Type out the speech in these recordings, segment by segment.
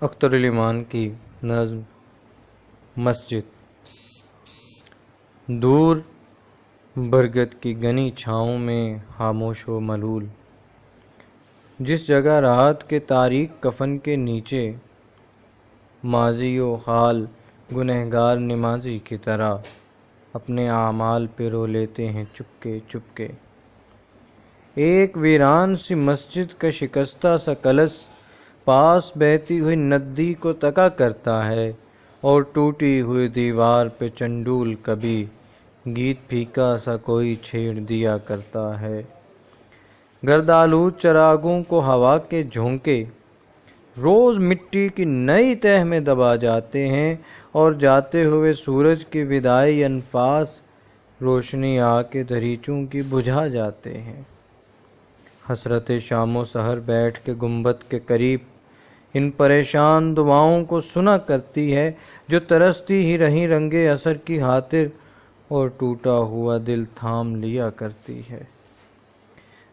اختر علی مان کی نظم مسجد۔ دور برگد کی گھنی چھاؤں میں خاموش و ملول، جس جگہ رات کے تاریک کفن کے نیچے ماضی و حال گنہگار نمازی کی طرح اپنے اعمال پہ رو لیتے ہیں چپکے چپکے۔ ایک ویران سی مسجد کا شکستہ سا کلش پاس بہتی ہوئی ندی کو تکا کرتا ہے، اور ٹوٹی ہوئی دیوار پہ چنڈول کبھی گیت پھیکا سا کوئی چھیڑ دیا کرتا ہے۔ گردآلود چراغوں کو ہوا کے جھونکے روز مٹی کی نئی تہہ میں دبا جاتے ہیں، اور جاتے ہوئے سورج کے وداعی انفاس روشنی آ کے دریچوں کی بجھا جاتے ہیں۔ حسرت شام و سحر بیٹھ کے گنبد کے قریب ان پریشان دعاؤں کو سنا کرتی ہے، جو ترستی ہی رہیں رنگے اثر کی خاطر، اور ٹوٹا ہوا دل تھام لیا کرتی ہے۔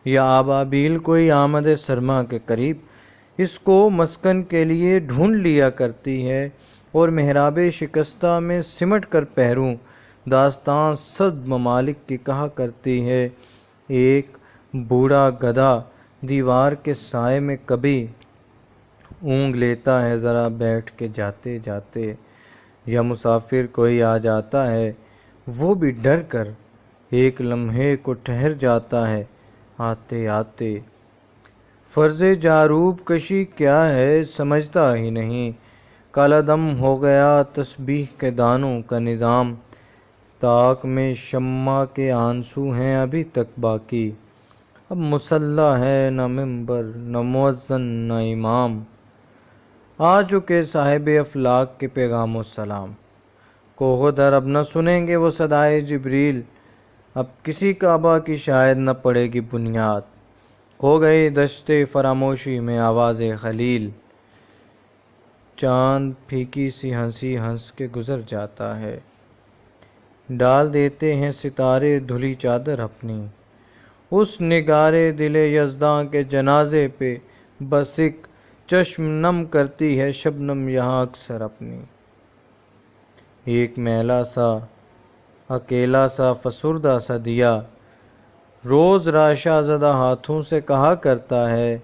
یا ابابیل کوئی آمد سرما کے قریب اس کو مسکن کے لیے ڈھونڈ لیا کرتی ہے، اور محراب شکستہ میں سمٹ کر پہروں داستان صد ممالک کی کہا کرتی ہے۔ ایک بوڑھا گدھا دیوار کے سائے میں کبھی اونگ لیتا ہے ذرا بیٹھ کے جاتے جاتے، یا مسافر کوئی آ جاتا ہے وہ بھی ڈر کر ایک لمحے کو ٹھہر جاتا ہے آتے آتے۔ فرض جاروب کشی کیا ہے سمجھتا ہی نہیں، کالا دم ہو گیا تسبیح کے دانوں کا نظام، طاق میں شمع کے آنسو ہیں ابھی تک باقی، اب مصلی ہے نہ منبر نہ مؤذن نہ امام، آ چکے صاحب افلاک کے پیغام و سلام، کوہ و در اب نہ سنیں گے وہ صدائے جبریل، اب کسی کعبہ کی شاید نہ پڑے گی بنیاد، کھو گئی دشت فراموشی میں آواز خلیل، چاند پھیکی سی ہنسی ہنس کے گزر جاتا ہے، ڈال دیتے ہیں ستارے دھلی چادر اپنی، اس نگارے دل یزداں کے جنازے پہ بس ایک چشم نم کرتی ہے شبنم یہاں اکثر اپنی۔ ایک میلا سا اکیلا سا فسردہ سا دیا روز راشا زدہ ہاتھوں سے کہا کرتا ہے،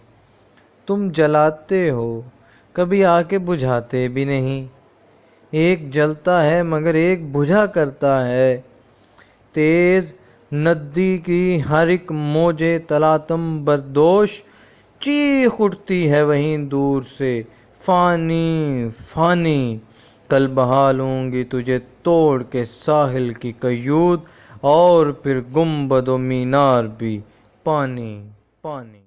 تم جلاتے ہو کبھی آ کے بجھاتے بھی نہیں، ایک جلتا ہے مگر ایک بجھا کرتا ہے، تیز ندی کی ہر ایک موج تلاطم بردوش چیخ اٹھتی ہے وہیں دور سے، فانی فانی، کل بہا لوں گی تجھے توڑ کے ساحل کی قیود، اور پھر گنبد و مینار بھی پانی پانی۔